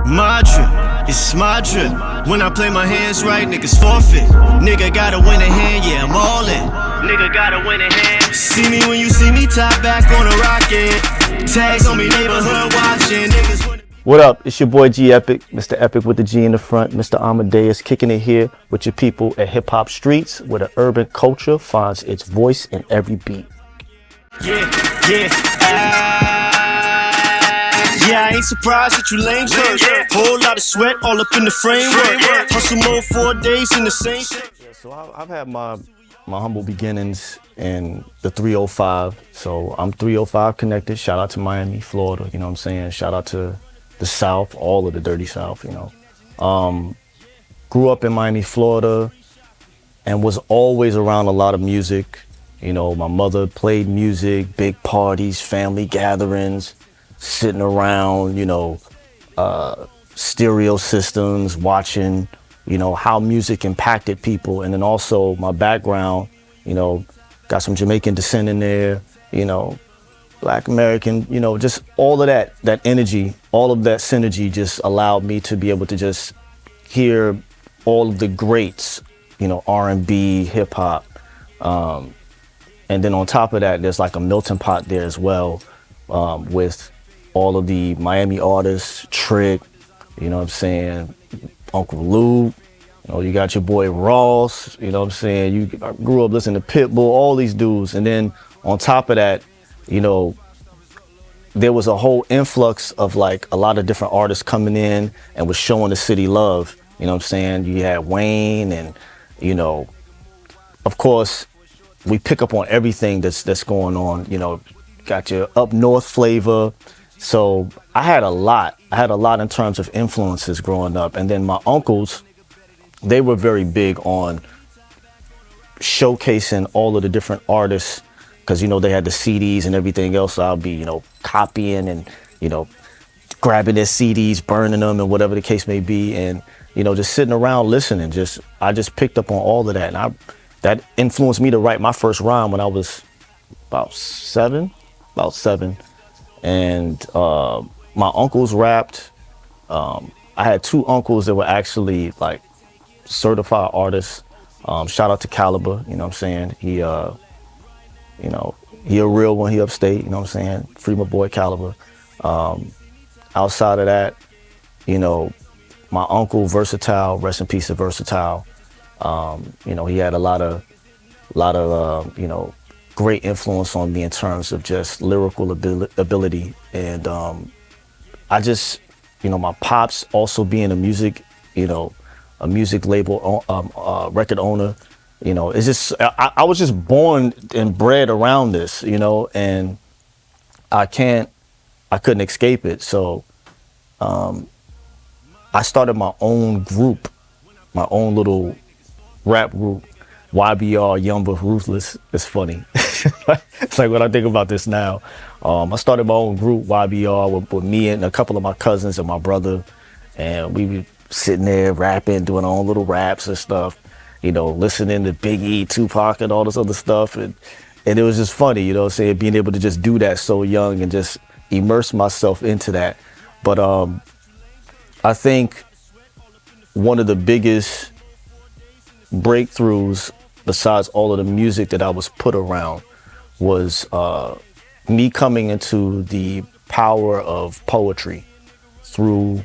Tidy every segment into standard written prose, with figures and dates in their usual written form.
My drip, it's my drip. When I play my hands right, niggas forfeit. Nigga gotta win a hand, yeah, I'm all in. Nigga gotta win a hand. See me when you see me, top back on a rocket. Tags on me, neighborhood watching. Niggas. What up? It's your boy G Epic, Mr. Epic with the G in the front, Mr. Amadeus, kicking it here with your people at HipHopStreets, where the urban culture finds its voice in every beat. Yeah, I ain't surprised that you lame hurt. Whole lot of sweat all up in the framework. Hustle mode 4 days in the same shit. Yeah, so I've had my humble beginnings in the 305. So I'm 305 connected. Shout out to Miami, Florida. You know what I'm saying? Shout out to the South, all of the dirty South, you know. Grew up in Miami, Florida, and was always around a lot of music. You know, my mother played music, big parties, family gatherings, sitting around, you know, stereo systems, watching, you know, how music impacted people. And then also my background, you know, got some Jamaican descent in there, you know, Black American, you know, just all of that energy, all of that synergy just allowed me to be able to just hear all of the greats, you know, R&B, hip hop. And then on top of that, there's like a melting pot there as well, with all of the Miami artists, Trick, you know what I'm saying, Uncle Luke, you know, you got your boy Ross, you know what I'm saying, I grew up listening to Pitbull, all these dudes. And then on top of that, you know, there was a whole influx of like a lot of different artists coming in and was showing the city love. You know what I'm saying? You had Wayne and, you know, of course, we pick up on everything that's going on. You know, got your up north flavor. So I had a lot in terms of influences growing up. And then my uncles, they were very big on showcasing all of the different artists, because, you know, they had the CDs and everything else. So I'll be, you know, copying and, you know, grabbing their CDs, burning them and whatever the case may be. And, you know, just sitting around listening, I just picked up on all of that. And that influenced me to write my first rhyme when I was about seven. And my uncles rapped. I had two uncles that were actually like certified artists. Shout out to Caliber, you know what I'm saying? He, you know, he a real one, he upstate, you know what I'm saying? Free my boy Caliber. Outside of that, you know, my uncle Versatile, rest in peace to Versatile. You know, he had a lot of, you know, great influence on me in terms of just lyrical ability. And I just, you know, my pops also being a music, you know, a music label, record owner. You know, it's just, I was just born and bred around this, you know, and I couldn't escape it. So I started my own group, my own little rap group, YBR, Young But Ruthless. It's funny. It's like when I think about this now. I started my own group, YBR, with me and a couple of my cousins and my brother. And we were sitting there rapping, doing our own little raps and stuff. You know, listening to Biggie, Tupac, and all this other stuff. And it was just funny, you know what I'm saying, being able to just do that so young and just immerse myself into that. But I think one of the biggest breakthroughs, besides all of the music that I was put around, was me coming into the power of poetry through,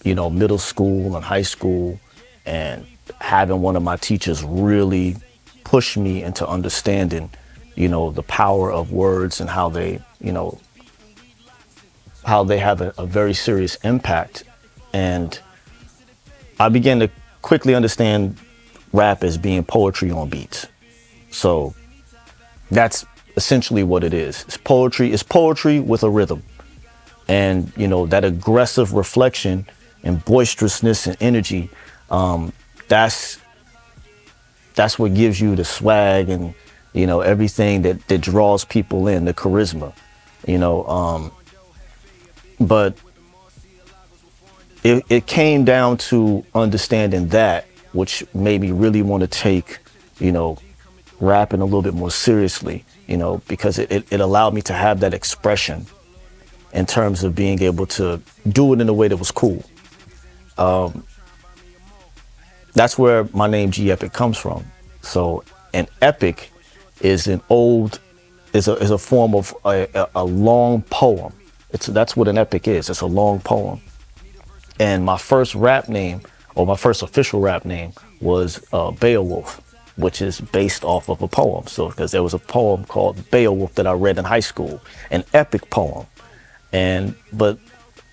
you know, middle school and high school, and having one of my teachers really push me into understanding, you know, the power of words and how they, you know, how they have a very serious impact. And I began to quickly understand rap as being poetry on beats. So that's essentially what it is. It's poetry with a rhythm. And, you know, that aggressive reflection and boisterousness and energy, that's what gives you the swag and, you know, everything that draws people in, the charisma, you know. But it came down to understanding that, which made me really want to take, you know, rapping a little bit more seriously, you know, because it allowed me to have that expression in terms of being able to do it in a way that was cool. That's where my name G Epic comes from. So an epic is an old is a form of a long poem. That's what an epic is. It's a long poem. And my first rap name, or my first official rap name, was Beowulf, which is based off of a poem. So because there was a poem called Beowulf that I read in high school, an epic poem. And but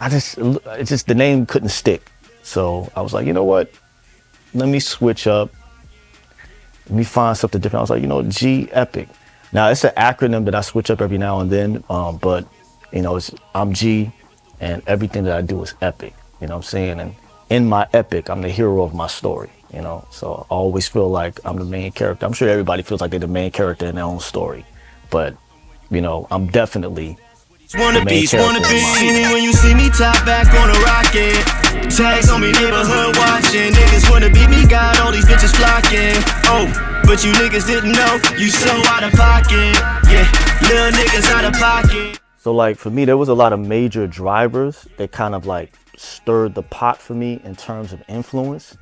it's just the name couldn't stick. So I was like, you know what? Let me switch up. Let me find something different. I was like, G Epic. Now it's an acronym that I switch up every now and then, but I'm G, and everything that I do is epic. You know what I'm saying? And in my epic, I'm the hero of my story. So I always feel like I'm the main character. I'm sure everybody feels like they're the main character in their own story, but I'm definitely the main character. Wanna be. See me when you see me top back on a rocket. Tags on me, neighborhood watching. Niggas wanna beat me, got all these bitches flocking. Oh, but you niggas didn't know, you so out of pocket. Yeah, little niggas out of pocket. So like for me, there was a lot of major drivers that kind of like stirred the pot for me in terms of influence.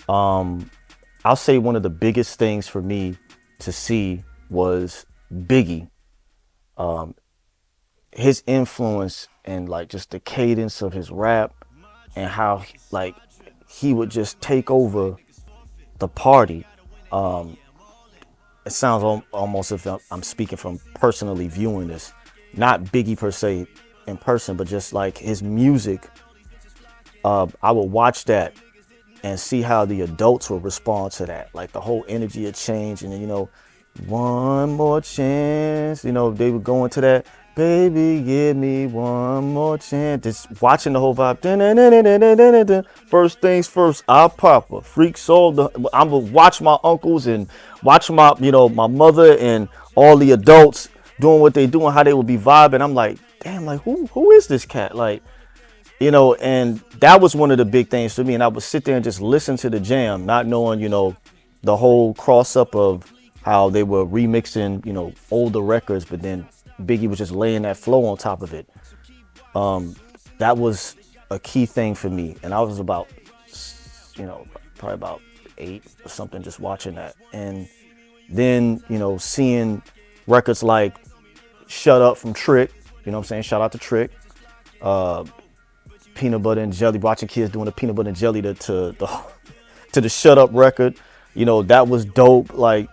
I'll say one of the biggest things for me to see was Biggie. His influence and like just the cadence of his rap and how like he would just take over the party. It sounds almost as if I'm speaking from personally viewing this, not Biggie per se in person, but just like his music. I would watch that and see how the adults would respond to that, like the whole energy had changed. And then one more chance, they would go into that, baby give me one more chance, just watching the whole vibe. First things first, I'll pop a freak soul. I'm gonna watch my uncles and watch my my mother and all the adults doing what they doing, how they would be vibing. I'm like, damn, like who is this cat? Like, and that was one of the big things for me. And I would sit there and just listen to the jam, not knowing, the whole cross up of how they were remixing, older records, but then Biggie was just laying that flow on top of it. That was a key thing for me. And I was about, probably about 8 or something, just watching that. And then, seeing records like Shut Up from Trick, what I'm saying? Shout out to Trick. Peanut Butter and Jelly, watching kids doing the Peanut Butter and Jelly to the Shut Up record, that was dope. Like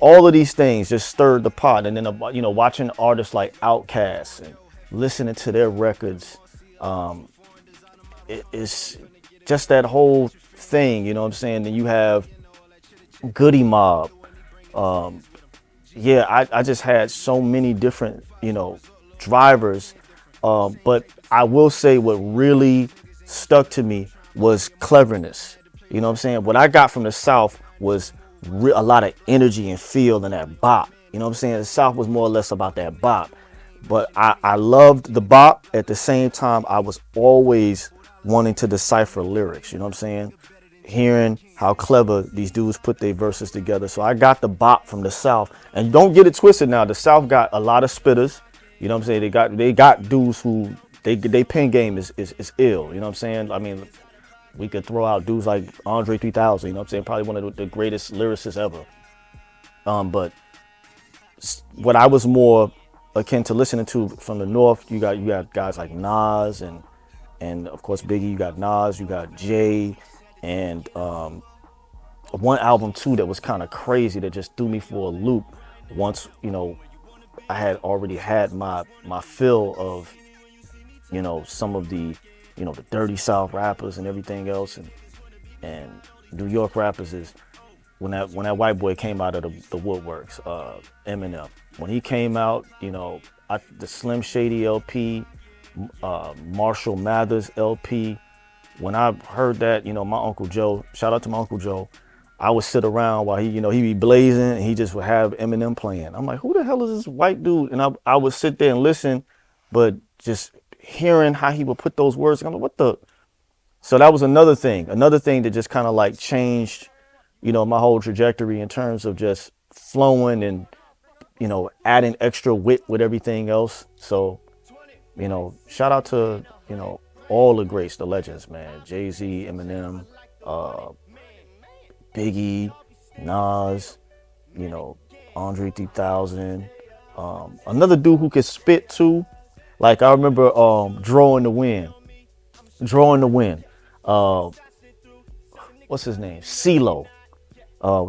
all of these things just stirred the pot. And then watching artists like Outkast and listening to their records, it's just that whole thing. You know what I'm saying? Then you have Goody Mob. I just had so many different drivers. But I will say what really stuck to me was cleverness. You know what I'm saying? What I got from the South was a lot of energy and feel in that bop. You know what I'm saying? The South was more or less about that bop. But I loved the bop. At the same time, I was always wanting to decipher lyrics. You know what I'm saying? Hearing how clever these dudes put their verses together. So I got the bop from the South. And don't get it twisted now. The South got a lot of spitters. You know what I'm saying? They got dudes who they pen game is ill. You know what I'm saying? I mean, we could throw out dudes like Andre 3000. You know what I'm saying? Probably one of the greatest lyricists ever. But what I was more akin to listening to from the North, you got guys like Nas and of course Biggie. You got Nas, you got Jay, and one album too that was kind of crazy that just threw me for a loop. Once I had already had my fill of some of the the dirty South rappers and everything else, and New York rappers is when that white boy came out of the woodworks, Eminem. When he came out, the Slim Shady LP, Marshall Mathers LP. When I heard that, my Uncle Joe, shout out to my Uncle Joe, I would sit around while he be blazing and he just would have Eminem playing. I'm like, who the hell is this white dude? And I would sit there and listen, but just hearing how he would put those words, I'm like, what the? So that was another thing that just kind of like changed, my whole trajectory in terms of just flowing and, adding extra wit with everything else. So, shout out to, all the greats, the legends, man. Jay-Z, Eminem, uh, Biggie, Nas, you know, Andre 3000. Another dude who could spit too. Like I remember Drawing the Wind. Drawing the Wind. Uh, what's his name? CeeLo.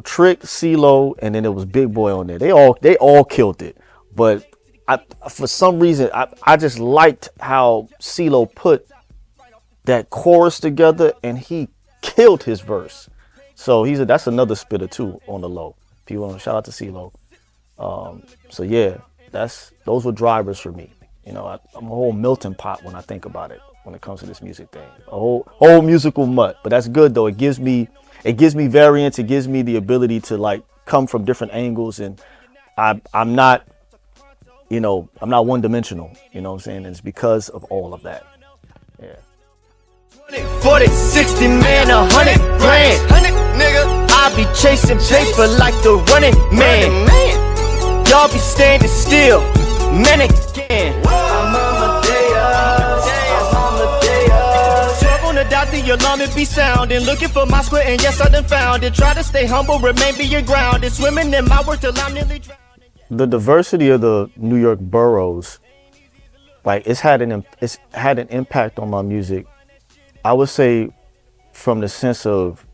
Trick, CeeLo, and then it was Big Boy on there. They all killed it. But for some reason, I just liked how CeeLo put that chorus together, and he killed his verse. So that's another spitter too on the low. If you want to shout out to CeeLo. So yeah, those were drivers for me. You know, I'm a whole melting pot when I think about it. When it comes to this music thing, a whole musical mutt. But that's good though. It gives me variance. It gives me the ability to like come from different angles, and I'm not, I'm not one dimensional. You know what I'm saying? And it's because of all of that. Yeah. 40, 60 man, 100 grand. 100 nigga. I be chasing paper like the running man. Y'all be standing still, man again. I'm on my day up. I'm on my day up. 12 on the dot, the alarm it be sounding. Looking for my square, and yes I done found it. Try to stay humble, remain being grounded. Swimming in my work till I'm nearly drowning. The diversity of the New York boroughs, like it's had an impact on my music. I would say from the sense of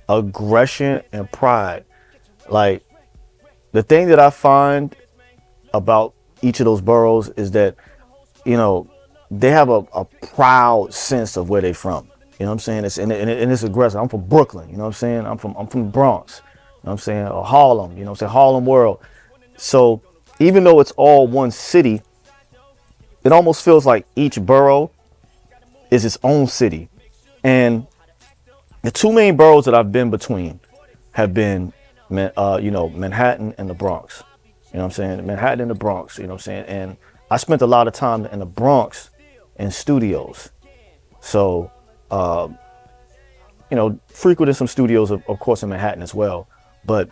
aggression and pride. Like the thing that I find about each of those boroughs is that, they have a proud sense of where they're from. You know what I'm saying? It's aggressive. I'm from Brooklyn. You know what I'm saying? I'm from the Bronx. You know what I'm saying? Or Harlem. You know what I'm saying? Harlem World. So even though it's all one city, it almost feels like each borough is its own city. And the two main boroughs that I've been between have been, Manhattan and the Bronx. You know what I'm saying? Manhattan and the Bronx, you know what I'm saying? And I spent a lot of time in the Bronx in studios. So, frequented some studios, of course, in Manhattan as well. But,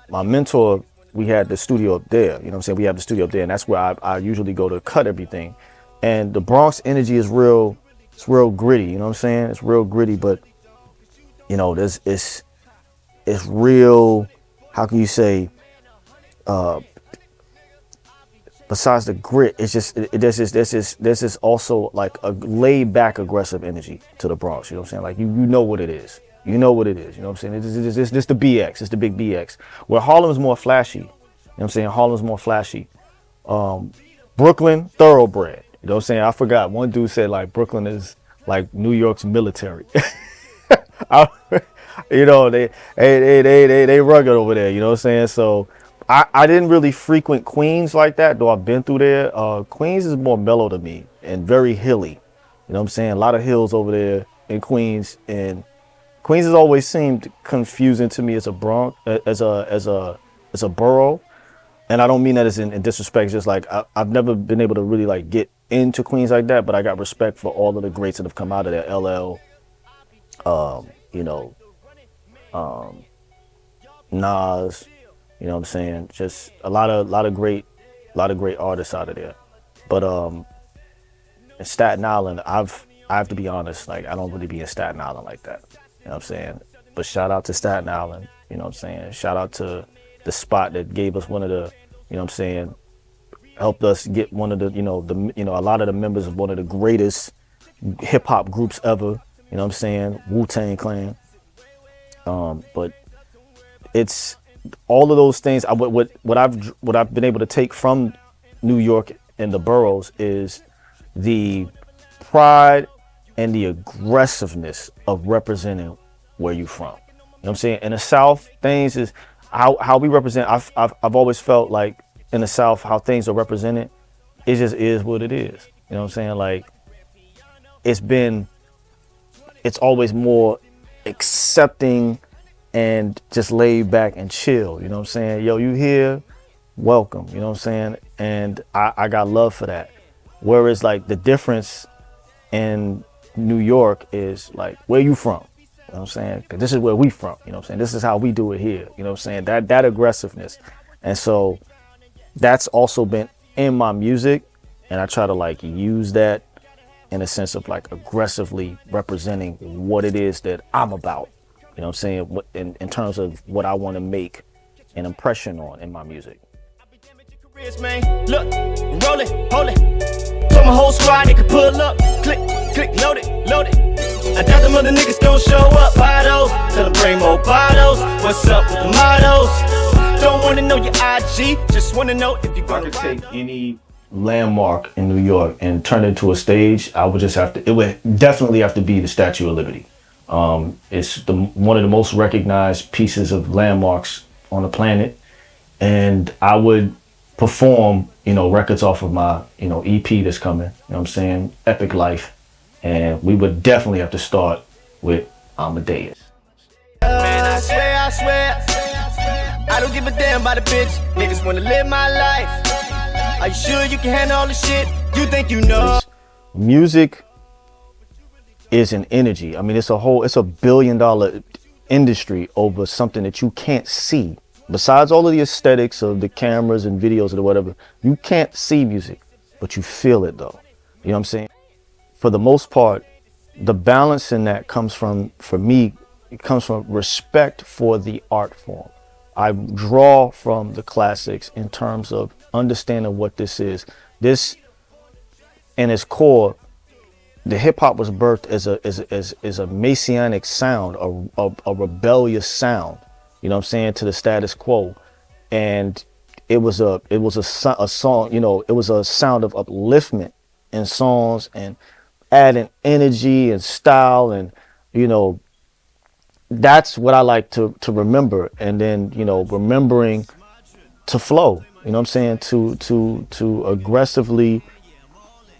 my mentor, we had the studio up there. You know what I'm saying? We have the studio up there, and that's where I usually go to cut everything. And the Bronx energy is real. It's real gritty. You know what I'm saying? It's real gritty, but it's real. How can you say? Besides the grit, it's just there's this also like a laid back aggressive energy to the Bronx. You know what I'm saying? Like you know what it is. You know what it is. You know what I'm saying? This the BX. It's the big BX. Where Harlem is more flashy. You know what I'm saying? Harlem's more flashy. Brooklyn, thoroughbred. You know what I'm saying? I forgot. One dude said like Brooklyn is like New York's military. They rugged over there. You know what I'm saying? So I didn't really frequent Queens like that, though I've been through there. Queens is more mellow to me and very hilly. You know what I'm saying? A lot of hills over there in Queens, and Queens has always seemed confusing to me as a Bronx, as a borough. And I don't mean that as in disrespect. It's just like I've never been able to really like get into Queens like that, but I got respect for all of the greats that have come out of there. LL, Nas, you know what I'm saying? Just a lot of great artists out of there. But in Staten Island, I have to be honest, like I don't really be in Staten Island like that. You know what I'm saying? But shout out to Staten Island, you know what I'm saying? Shout out to the spot that gave us one of the, you know what I'm saying, helped us get one of the, a lot of the members of one of the greatest hip hop groups ever, you know what I'm saying? Wu-Tang Clan. But it's all of those things. What I've been able to take from New York and the boroughs is the pride and the aggressiveness of representing where you're from. You know what I'm saying? In the South, things is how we represent. I've always felt like in the South, how things are represented, it just is what it is. You know what I'm saying? Like it's always more accepting and just laid back and chill. You know what I'm saying? Yo, you here? Welcome. You know what I'm saying? And I got love for that. Whereas like the difference in New York is like, where you from? You know what I'm saying? 'Cause this is where we from. You know what I'm saying? This is how we do it here. You know what I'm saying? That aggressiveness. And so that's also been in my music, and I try to like use that in a sense of like aggressively representing what it is that I'm about. You know what I'm saying? What, in terms of what I want to make an impression on in my music. Look, roll it, hold it. So my whole squad, they can pull up. Click, click, load it, load it. I doubt them other niggas gon' show up. Bottles, tell them bring more bottles. What's up with the mottos? Don't wanna know your IG, just wanna know if you're gonna take any landmark in New York and turn it into a stage. I would just have to, it would definitely have to be the Statue of Liberty. It's one of the most recognized pieces of landmarks on the planet. And I would perform, records off of my, EP that's coming, what I'm saying? Epic Life. And we would definitely have to start with Amadeus. Man, I swear, I don't give a damn about a bitch. Niggas wanna live my life. Are you sure you can handle all the shit you think you know? Music is an energy. I mean, it's a $1 billion industry over something that you can't see. Besides all of the aesthetics of the cameras and videos or whatever, you can't see music, but you feel it though. You know what I'm saying? For the most part, the balance in that comes from, for me, it comes from respect for the art form. I draw from the classics in terms of understanding what this is. This, in its core, the hip hop was birthed as a messianic sound, a rebellious sound. You know what I'm saying, to the status quo. And it was a song, it was a sound of upliftment in songs and adding energy and style, and that's what I like to remember. And then remembering to flow, you know what I'm saying, to aggressively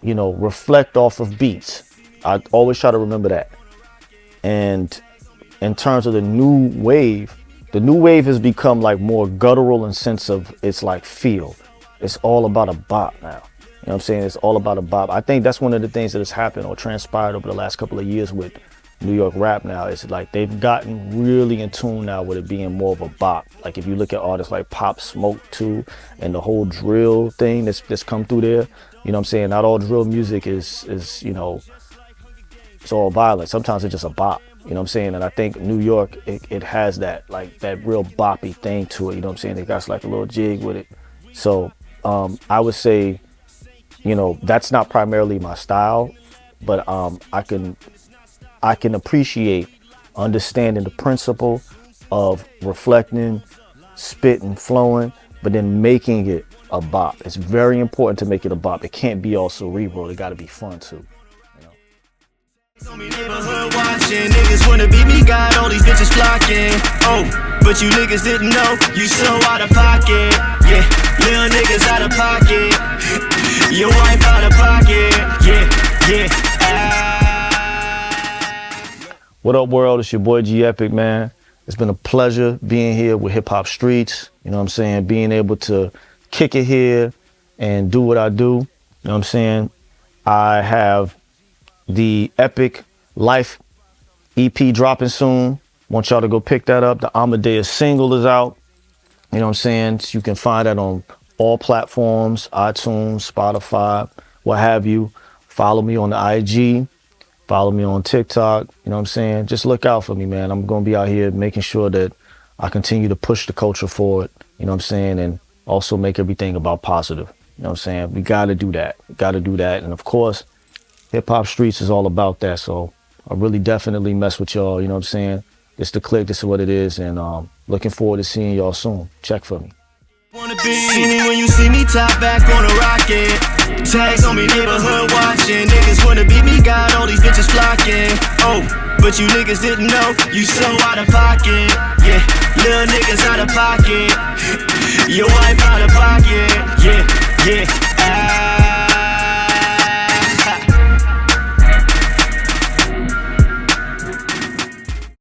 reflect off of beats. I always try to remember that. And in terms of the new wave has become like more guttural in sense of it's like feel. It's all about a bop now. You know what I'm saying? It's all about a bop. I think that's one of the things that has happened or transpired over the last couple of years with New York rap now. It's like they've gotten really in tune now with it being more of a bop. Like if you look at artists like Pop Smoke too, and the whole drill thing that's come through there, you know what I'm saying? Not all drill music is it's all violent. Sometimes it's just a bop. You know what I'm saying? And I think New York, it has that, like that real boppy thing to it. You know what I'm saying? It got like a little jig with it. So I would say, that's not primarily my style, but I can appreciate understanding the principle of reflecting, spitting, flowing, but then making it a bop. It's very important to make it a bop. It can't be all cerebral. It got to be fun too. Neighborhood watching, niggas wanna beat me, got all these bitches flocking. Oh, but you niggas didn't know, you so out of pocket. Yeah, little niggas out of pocket. Your wife out of pocket. Yeah. What up, world? It's your boy G Epic, man. It's been a pleasure being here with HipHopStreets. You know what I'm saying? Being able to kick it here and do what I do. You know what I'm saying? I have the Epic Life EP dropping soon. Want y'all to go pick that up. The Amadeus single is out. You know what I'm saying? So you can find that on all platforms, iTunes, Spotify, what have you. Follow me on the IG. Follow me on TikTok. You know what I'm saying? Just look out for me, man. I'm going to be out here making sure that I continue to push the culture forward. You know what I'm saying? And also make everything about positive. You know what I'm saying? We got to do that. And of course, HipHopStreets is all about that. So I really definitely mess with y'all. You know what I'm saying? It's the click. This is what it is. And looking forward to seeing y'all soon. Check for me. Wanna see me when you see me top back on a rocket. Tags on me, neighborhood watching. Niggas wanna beat me, got all these bitches flocking. Oh, but you niggas didn't know, you so out of pocket. Yeah, little niggas out of pocket. Your wife out of pocket. Yeah.